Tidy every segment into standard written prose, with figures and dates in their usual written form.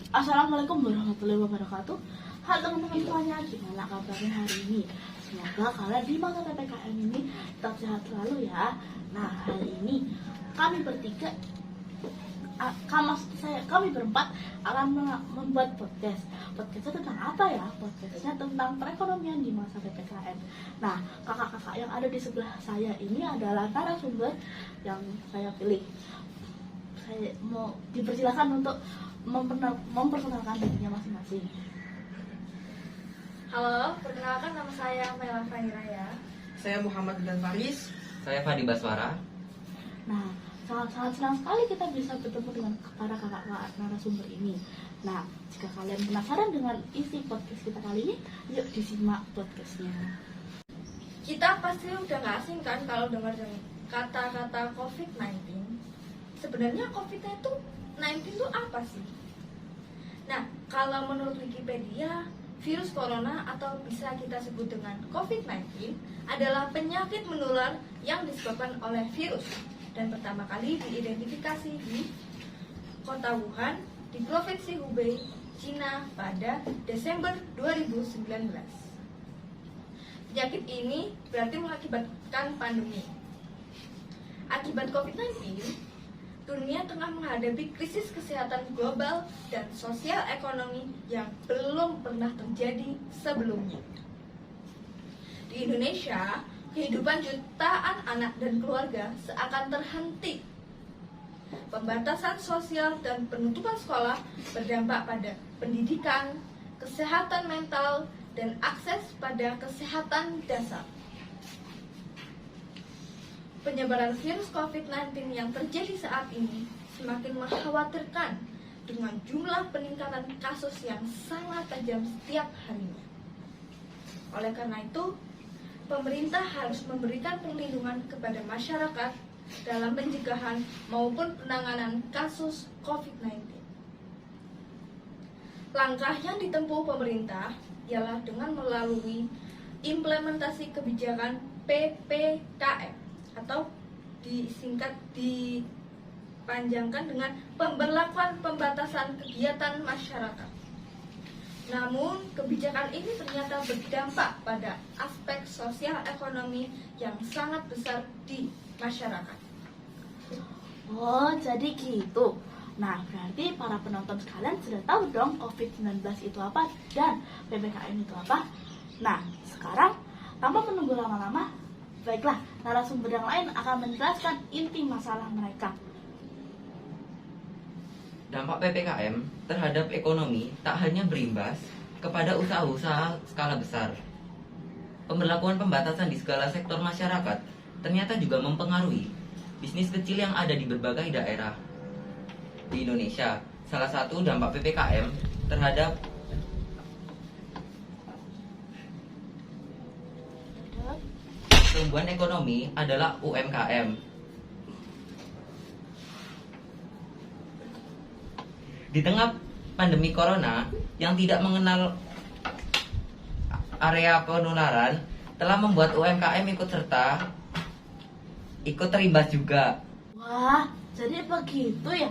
Assalamualaikum warahmatullahi wabarakatuh. Halo teman-teman semuanya, gimana kabarnya hari ini? Semoga kalian di masa PPKM ini tetap sehat selalu ya. Nah, hari ini kami bertiga, kami berempat akan membuat podcast. Podcastnya tentang apa ya? Podcastnya tentang perekonomian di masa PPKM. Nah, kakak-kakak yang ada di sebelah saya ini adalah narasumber yang saya pilih. Saya mau dipersilakan untuk memperkenalkan dirinya masing-masing. Halo, perkenalkan nama saya Mela Faniraya. Saya Muhammad dan Faris. Saya Fadi Baswara. Nah, sangat senang sekali kita bisa bertemu dengan para kakak-kakak narasumber ini. Nah, jika kalian penasaran dengan isi podcast kita kali ini, yuk disimak podcastnya. Kita pasti udah gak asing kan kalau dengar kata-kata COVID-19. Sebenarnya COVID-19 itu apa sih? Nah, kalau menurut Wikipedia, virus corona atau bisa kita sebut dengan COVID-19 adalah penyakit menular yang disebabkan oleh virus dan pertama kali diidentifikasi di kota Wuhan di Provinsi Hubei, Cina pada Desember 2019. Penyakit ini berarti mengakibatkan pandemi. Akibat COVID-19, dunia tengah menghadapi krisis kesehatan global dan sosial ekonomi yang belum pernah terjadi sebelumnya. Di Indonesia, kehidupan jutaan anak dan keluarga seakan terhenti. Pembatasan sosial dan penutupan sekolah berdampak pada pendidikan, kesehatan mental, dan akses pada kesehatan dasar. Penyebaran virus COVID-19 yang terjadi saat ini semakin mengkhawatirkan dengan jumlah peningkatan kasus yang sangat tajam setiap harinya. Oleh karena itu, pemerintah harus memberikan perlindungan kepada masyarakat dalam pencegahan maupun penanganan kasus COVID-19. Langkah yang ditempuh pemerintah ialah dengan melalui implementasi kebijakan PPKM atau dipanjangkan dengan pemberlakuan pembatasan kegiatan masyarakat. Namun, kebijakan ini ternyata berdampak pada aspek sosial ekonomi yang sangat besar di masyarakat. Oh, jadi gitu. Nah, berarti para penonton sekalian sudah tahu dong COVID-19 itu apa dan PPKM itu apa. Nah, sekarang tanpa menunggu lama-lama, baiklah, narasumber yang lain akan menjelaskan inti masalah mereka. Dampak PPKM terhadap ekonomi tak hanya berimbas kepada usaha-usaha skala besar. Pemberlakuan pembatasan di segala sektor masyarakat ternyata juga mempengaruhi bisnis kecil yang ada di berbagai daerah. Di Indonesia, salah satu dampak PPKM terhadap pertumbuhan ekonomi adalah UMKM. Di tengah pandemi corona yang tidak mengenal area penularan telah membuat UMKM ikut terimbas juga. Wah, jadi begitu ya.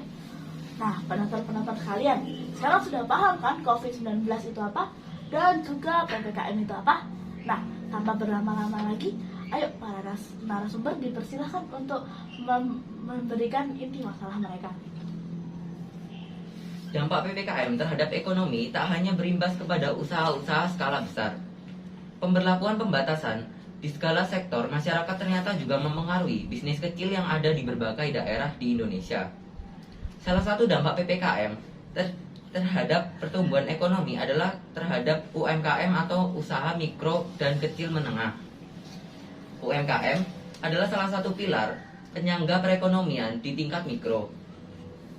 Nah, penonton-penonton kalian, sekarang sudah paham kan COVID-19 itu apa? Dan juga PPKM itu apa? Nah, tanpa berlama-lama lagi, ayo para narasumber dipersilahkan untuk memberikan inti masalah mereka. Dampak PPKM terhadap ekonomi tak hanya berimbas kepada usaha-usaha skala besar. Pemberlakuan pembatasan di segala sektor masyarakat ternyata juga mempengaruhi bisnis kecil yang ada di berbagai daerah di Indonesia. Salah satu dampak PPKM terhadap pertumbuhan ekonomi adalah terhadap UMKM atau usaha mikro dan kecil menengah. UMKM adalah salah satu pilar penyangga perekonomian di tingkat mikro.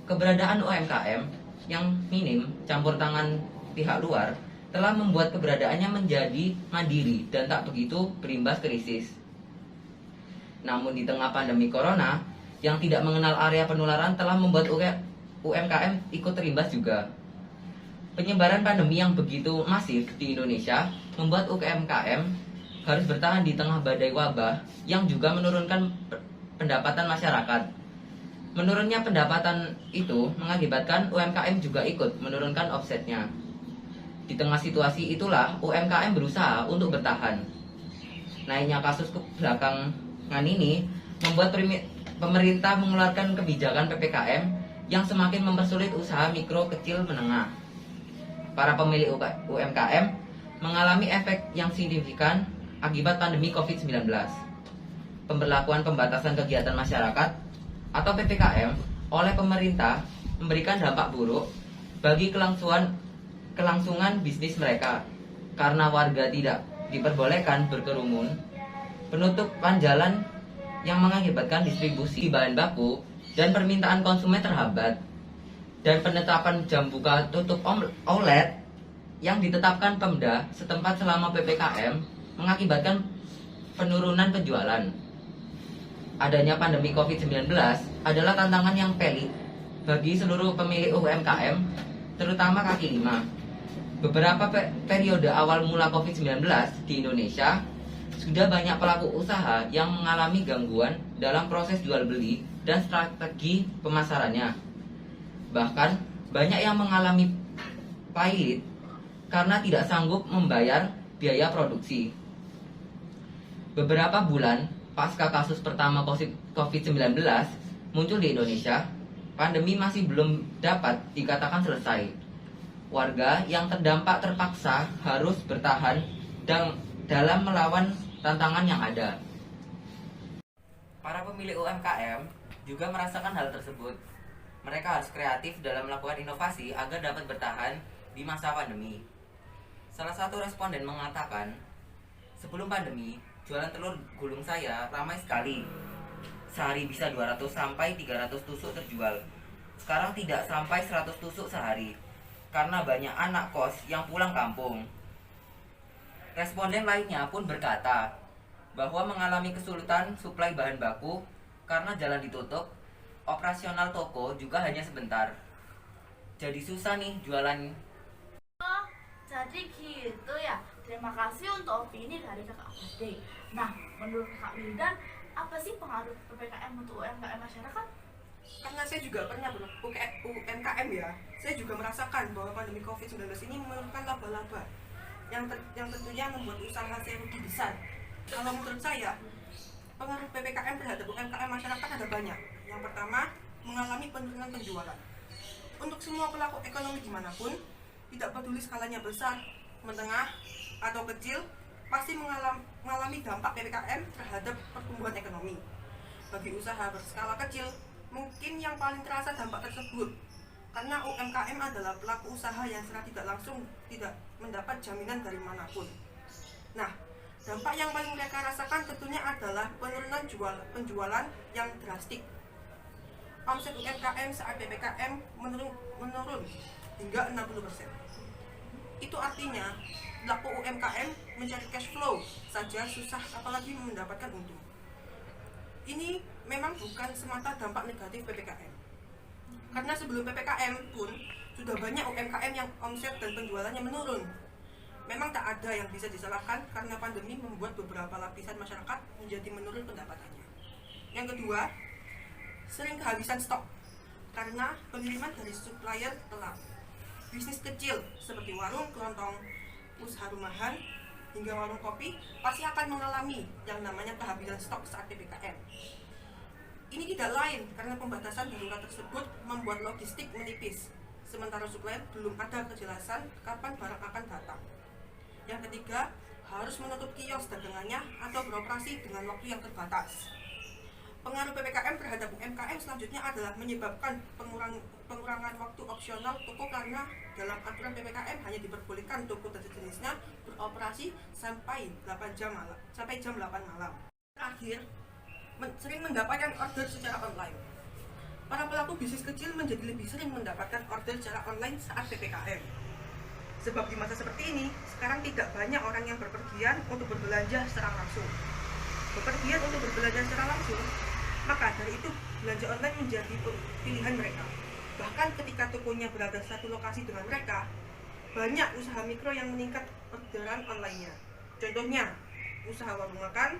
Keberadaan UMKM yang minim campur tangan pihak luar telah membuat keberadaannya menjadi mandiri dan tak begitu berimbas krisis. Namun di tengah pandemi corona yang tidak mengenal area penularan telah membuat UMKM ikut terimbas juga. Penyebaran pandemi yang begitu masif di Indonesia membuat UMKM harus bertahan di tengah badai wabah yang juga menurunkan pendapatan masyarakat. Menurunnya pendapatan itu mengakibatkan UMKM juga ikut menurunkan offsetnya. Di tengah situasi itulah UMKM berusaha untuk bertahan. Naiknya kasus kebelakangan ini membuat pemerintah mengeluarkan kebijakan PPKM yang semakin mempersulit usaha mikro kecil menengah. Para pemilik UMKM mengalami efek yang signifikan akibat pandemi COVID-19. Pemberlakuan pembatasan kegiatan masyarakat atau PPKM oleh pemerintah memberikan dampak buruk bagi kelangsungan bisnis mereka karena warga tidak diperbolehkan berkerumun, penutupan jalan yang mengakibatkan distribusi bahan baku dan permintaan konsumen terhambat, dan penetapan jam buka tutup outlet yang ditetapkan Pemda setempat selama PPKM mengakibatkan penurunan penjualan. Adanya pandemi COVID-19 adalah tantangan yang pelik bagi seluruh pemilik UMKM, terutama kaki lima. Beberapa periode awal mula COVID-19 di Indonesia, sudah banyak pelaku usaha yang mengalami gangguan dalam proses jual beli dan strategi pemasarannya. Bahkan, banyak yang mengalami pailit karena tidak sanggup membayar biaya produksi. Beberapa bulan pasca kasus pertama COVID-19 muncul di Indonesia, pandemi masih belum dapat dikatakan selesai. Warga yang terdampak terpaksa harus bertahan dalam melawan tantangan yang ada. Para pemilik UMKM juga merasakan hal tersebut. Mereka harus kreatif dalam melakukan inovasi agar dapat bertahan di masa pandemi. Salah satu responden mengatakan, sebelum pandemi, jualan telur gulung saya ramai sekali. Sehari bisa 200 sampai 300 tusuk terjual. Sekarang tidak sampai 100 tusuk sehari, karena banyak anak kos yang pulang kampung. Responden lainnya pun berkata bahwa mengalami kesulitan suplai bahan baku karena jalan ditutup, operasional toko juga hanya sebentar. Jadi susah nih jualan. Oh, jadi gitu ya. Terima kasih untuk opini dari Kakak Bade. Nah, menurut Kak Wildan, apa sih pengaruh PPKM untuk UMKM masyarakat? Karena saya juga pernah UMKM ya, saya juga merasakan bahwa pandemi COVID-19 ini menurunkan laba-laba yang tentunya membuat usaha saya rugi besar. Kalau menurut saya, pengaruh PPKM terhadap UMKM masyarakat ada banyak. Yang pertama, mengalami penurunan penjualan. Untuk semua pelaku ekonomi dimanapun, tidak peduli skalanya besar, menengah, atau kecil, pasti mengalami dampak PPKM terhadap pertumbuhan ekonomi. Bagi usaha berskala kecil, mungkin yang paling terasa dampak tersebut, karena UMKM adalah pelaku usaha yang secara tidak langsung tidak mendapat jaminan dari manapun. Nah, dampak yang paling mereka rasakan tentunya adalah penurunan penjualan yang drastik. Omset UMKM saat PPKM menurun hingga 60%. Itu artinya pelaku UMKM mencari cash flow saja susah, apalagi mendapatkan untung. Ini memang bukan semata dampak negatif PPKM, karena sebelum PPKM pun sudah banyak UMKM yang omset dan penjualannya menurun. Memang tak ada yang bisa disalahkan karena pandemi membuat beberapa lapisan masyarakat menjadi menurun pendapatannya. Yang kedua, sering kehabisan stok karena pengiriman dari supplier telat. Bisnis kecil seperti warung kelontong, usaha rumahan, hingga warung kopi pasti akan mengalami yang namanya kehabisan stok saat PPKM. Ini tidak lain karena pembatasan darurat tersebut membuat logistik menipis, sementara supplier belum ada kejelasan kapan barang akan datang. Yang ketiga, harus menutup kios dagangannya atau beroperasi dengan waktu yang terbatas. Pengaruh PPKM terhadap UMKM selanjutnya adalah menyebabkan pengurangan waktu opsional toko, karena dalam aturan PPKM hanya diperbolehkan toko dan sejenisnya beroperasi sampai jam 8 malam. Terakhir, sering mendapatkan order secara online. Para pelaku bisnis kecil menjadi lebih sering mendapatkan order secara online saat PPKM. Sebab di masa seperti ini, sekarang tidak banyak orang yang berpergian untuk berbelanja secara langsung. Bepergian untuk berbelanja secara langsung, maka dari itu belanja online menjadi pilihan mereka. Bahkan ketika tokonya berada satu lokasi dengan mereka, banyak usaha mikro yang meningkat orderan online-nya. Contohnya, usaha warung makan,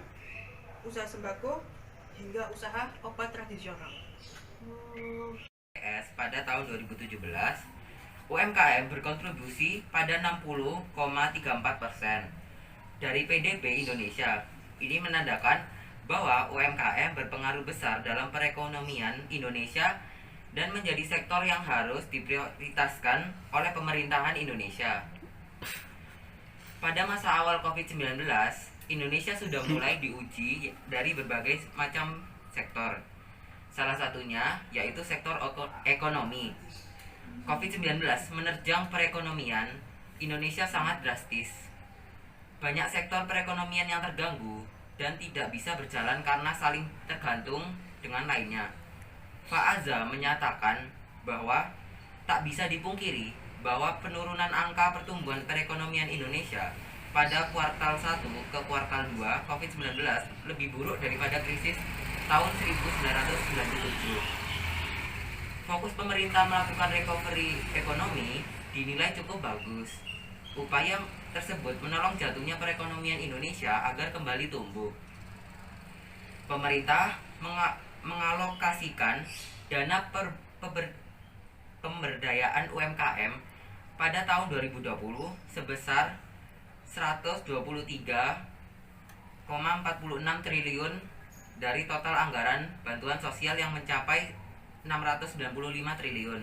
usaha sembako, hingga usaha obat tradisional. Oh, Pada tahun 2017, UMKM berkontribusi pada 60,34% dari PDB Indonesia. Ini menandakan bahwa UMKM berpengaruh besar dalam perekonomian Indonesia dan menjadi sektor yang harus diprioritaskan oleh pemerintahan Indonesia. Pada masa awal COVID-19, Indonesia sudah mulai diuji dari berbagai macam sektor. Salah satunya yaitu sektor ekonomi. COVID-19 menerjang perekonomian Indonesia sangat drastis. Banyak sektor perekonomian yang terganggu dan tidak bisa berjalan karena saling tergantung dengan lainnya. Pak Azza menyatakan bahwa tak bisa dipungkiri bahwa penurunan angka pertumbuhan perekonomian Indonesia pada kuartal 1 ke kuartal 2 COVID-19 lebih buruk daripada krisis tahun 1997. Fokus pemerintah melakukan recovery ekonomi dinilai cukup bagus. Upaya tersebut menolong jatuhnya perekonomian Indonesia agar kembali tumbuh. Pemerintah mengalokasikan dana pemberdayaan UMKM pada tahun 2020 sebesar 123,46 triliun dari total anggaran bantuan sosial yang mencapai 695 triliun.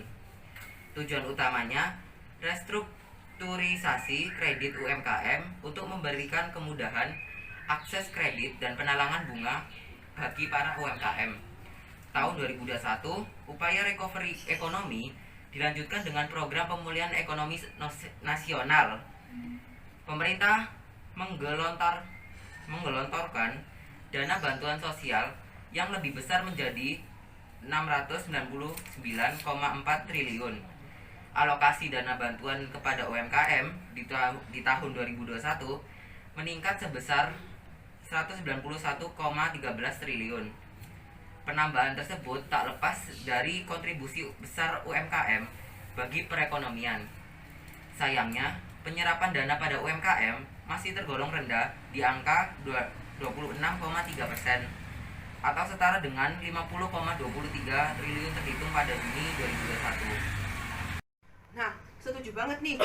Tujuan utamanya restrukturisasi kredit UMKM untuk memberikan kemudahan akses kredit dan penalangan bunga bagi para UMKM. Tahun 2021, upaya recovery ekonomi dilanjutkan dengan program pemulihan ekonomi nasional. Pemerintah menggelontorkan dana bantuan sosial yang lebih besar menjadi 699,4 triliun. Alokasi dana bantuan kepada UMKM di tahun 2021 meningkat sebesar 191,13 triliun. Penambahan tersebut tak lepas dari kontribusi besar UMKM bagi perekonomian. Sayangnya, penyerapan dana pada UMKM masih tergolong rendah di angka 26,3% atau setara dengan 50,23 triliun terhitung pada Juni 2021. Nah, setuju banget nih.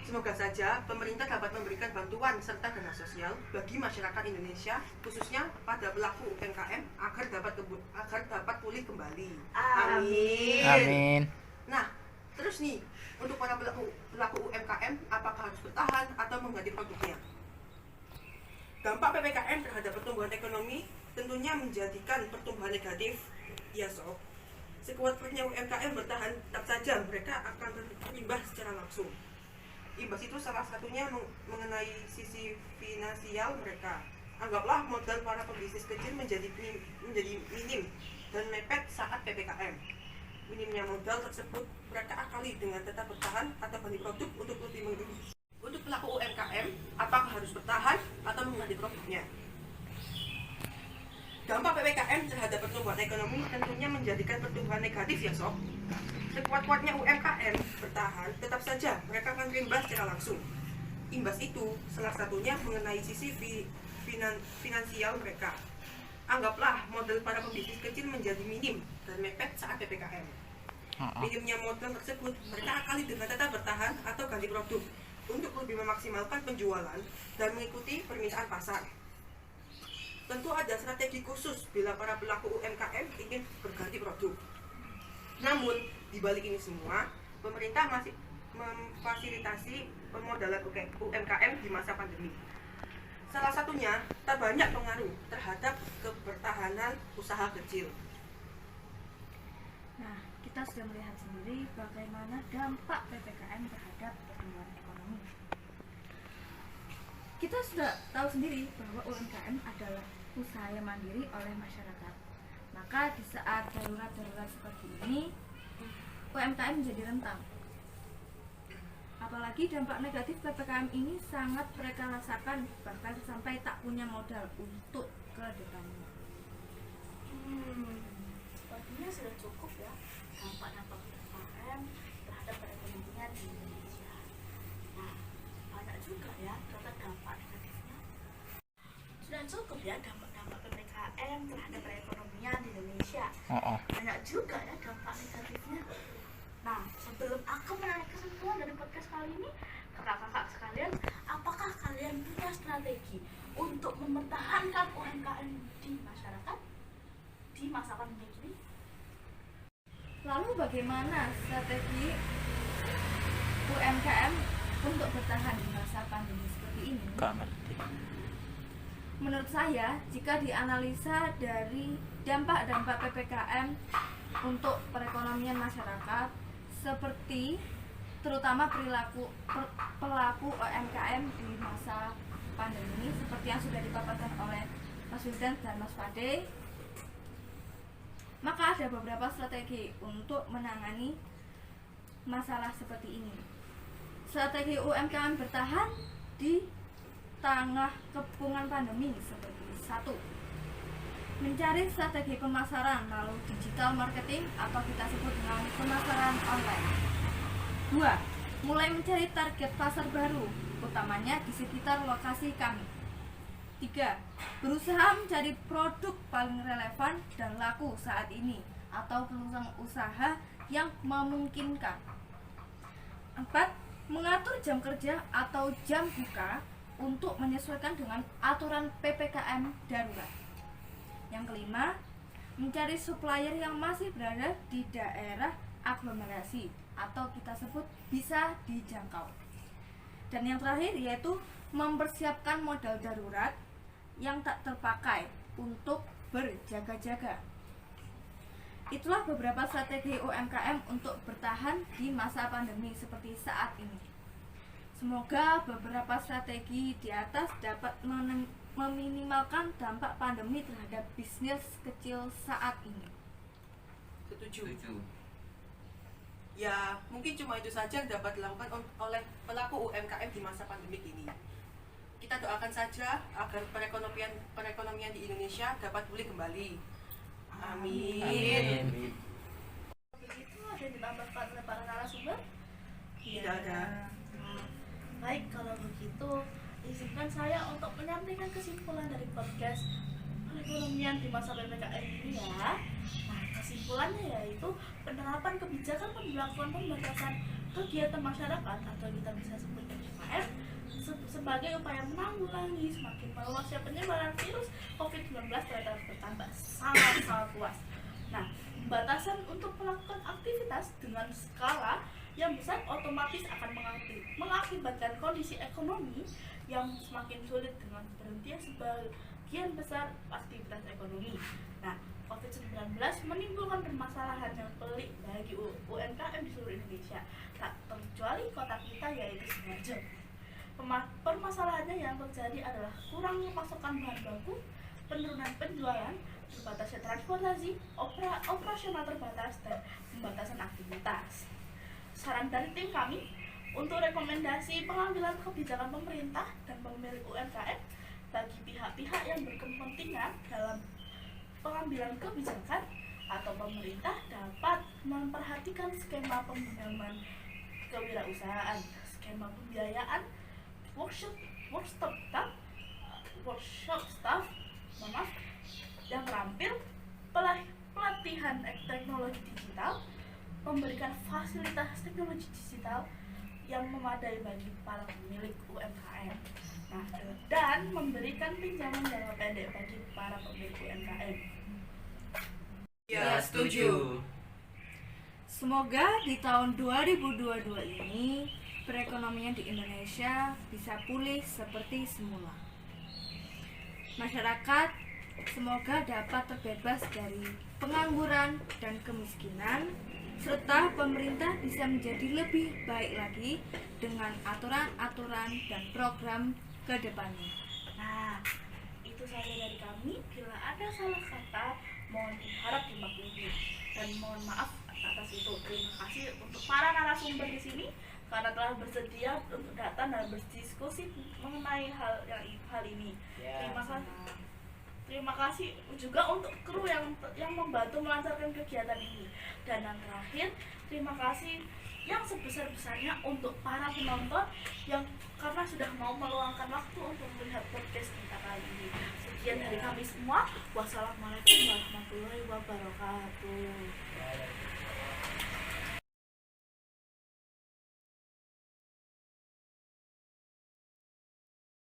Semoga saja pemerintah dapat memberikan bantuan serta dana sosial bagi masyarakat Indonesia, khususnya pada pelaku UMKM agar dapat pulih kembali. Amin. Amin. Nah, terus nih, untuk para pelaku UMKM, apakah harus bertahan atau mengganti produknya? Dampak PPKM terhadap pertumbuhan ekonomi tentunya menjadikan pertumbuhan negatif. Ya sob, sekuat-kuatnya UMKM bertahan, tetap saja mereka akan berimbas secara langsung. Imbas itu salah satunya mengenai sisi finansial mereka. Anggaplah modal para pebisnis kecil menjadi minim dan mepet saat PPKM. Minimnya modal tersebut mereka akali dengan tetap bertahan atau ganti produk untuk lebih menghidupi. Untuk pelaku UMKM, apakah harus bertahan atau mengganti produknya? Dampak PPKM terhadap pertumbuhan ekonomi tentunya menjadikan pertumbuhan negatif ya sob. Sekuat-kuatnya UMKM bertahan, tetap saja mereka akan berimbas secara langsung. Imbas itu salah satunya mengenai sisi finansial mereka. Anggaplah modal para pebisnis kecil menjadi minim dan mepet saat PPKM. Minimnya modal tersebut mereka akali dengan tetap bertahan atau ganti produk untuk lebih memaksimalkan penjualan dan mengikuti permintaan pasar. Tentu ada strategi khusus bila para pelaku UMKM ingin berganti produk. Namun, di balik ini semua, pemerintah masih memfasilitasi pemodalan UMKM di masa pandemi. Salah satunya, tak banyak pengaruh terhadap kebertahanan usaha kecil. Nah, kita sudah melihat sendiri bagaimana dampak PPKM terhadap pertumbuhan ekonomi. Kita sudah tahu sendiri bahwa UMKM adalah usaha yang mandiri oleh masyarakat. Maka di saat darurat-darurat seperti ini, UMKM menjadi rentan. Apalagi dampak negatif PPKM ini sangat mereka rasakan, bahkan sampai tak punya modal untuk ke depannya. Sepertinya sudah cukup ya dampak-dampak PPKM terhadap perekonomian di Indonesia. Nah, banyak juga ya terhadap dampak negatifnya. Sudah cukup ya dampak-dampak PPKM PPKM terhadap perekonomian di Indonesia. Oh. Banyak juga ya dampak negatifnya. Nah, sebelum aku menarik kesimpulan dari podcast kali ini, kakak-kakak sekalian, apakah kalian punya strategi untuk mempertahankan UMKM di masyarakat di masa pandemi ini? Lalu bagaimana strategi UMKM untuk bertahan di masa pandemi seperti ini? Menurut saya, jika dianalisa dari dampak-dampak PPKM untuk perekonomian masyarakat, seperti terutama pelaku UMKM di masa pandemi ini, seperti yang sudah dipaparkan oleh Mas Wildan dan Mas Fade, maka ada beberapa strategi untuk menangani masalah seperti ini. Strategi UMKM bertahan di tengah kepungan pandemi seperti: 1. Mencari strategi pemasaran melalui digital marketing atau kita sebut dengan pemasaran online. 2. Mulai mencari target pasar baru, utamanya di sekitar lokasi kami. 3. Berusaha mencari produk paling relevan dan laku saat ini atau peluang usaha yang memungkinkan. 4. Mengatur jam kerja atau jam buka untuk menyesuaikan dengan aturan PPKM darurat. Yang kelima, mencari supplier yang masih berada di daerah aglomerasi atau kita sebut bisa dijangkau. Dan yang terakhir yaitu mempersiapkan modal darurat yang tak terpakai untuk berjaga-jaga. Itulah beberapa strategi UMKM untuk bertahan di masa pandemi seperti saat ini. Semoga beberapa strategi di atas dapat meminimalkan dampak pandemi terhadap bisnis kecil saat ini. Setuju. Ya, mungkin cuma itu saja yang dapat dilakukan oleh pelaku UMKM di masa pandemi ini. Kita doakan saja agar perekonomian di Indonesia dapat pulih kembali. Amin. Begitu ada yang ditambahkan oleh para narasumber? Tidak ada. Baik, kalau begitu izinkan saya untuk menyampaikan kesimpulan dari podcast perekonomian di masa PPKM ini ya. Nah, kesimpulannya yaitu penerapan kebijakan pembelakuan pembatasan kegiatan masyarakat atau kita bisa sebut PPKM sebagai upaya menanggulangi semakin meluasnya penyebaran virus COVID-19 terhadap bertambah sangat luas. Nah, pembatasan untuk melakukan aktivitas dengan skala yang besar otomatis akan mengakibatkan kondisi ekonomi yang semakin sulit dengan berhentinya sebagian besar aktivitas ekonomi. Nah, COVID-19 menimbulkan permasalahan yang pelik bagi UMKM di seluruh Indonesia, tak terkecuali kota kita yaitu Sidoarjo. Permasalahannya yang terjadi adalah kurangnya pasokan bahan baku, penurunan penjualan, terbatasnya transportasi, operasional terbatas, dan pembatasan aktivitas. Saran dari tim kami untuk rekomendasi pengambilan kebijakan pemerintah dan pemilik UMKM bagi pihak-pihak yang berkepentingan dalam pengambilan kebijakan atau pemerintah dapat memperhatikan skema pembangunan kewirausahaan, skema pembiayaan, workshop staff yang terampil, pelatihan teknologi digital, memberikan fasilitas teknologi digital yang memadai bagi para pemilik UMKM. Nah, dan memberikan pinjaman jangka pendek bagi para pemilik UMKM. Ya, setuju. Semoga di tahun 2022 ini perekonomian di Indonesia bisa pulih seperti semula. Masyarakat semoga dapat terbebas dari pengangguran dan kemiskinan, serta pemerintah bisa menjadi lebih baik lagi dengan aturan-aturan dan program ke depannya. Nah, itu saja dari kami. Bila ada salah kata, mohon harap dimaklumi dan mohon maaf atas itu. Terima kasih untuk para narasumber di sini karena telah bersedia untuk datang dan berdiskusi mengenai hal ini. Terima kasih juga untuk kru yang membantu melancarkan kegiatan ini. Dan yang terakhir, terima kasih yang sebesar-besarnya untuk para penonton yang karena sudah mau meluangkan waktu untuk melihat podcast kita kali ini. Sekian dari kami semua. Wassalamualaikum warahmatullahi wabarakatuh.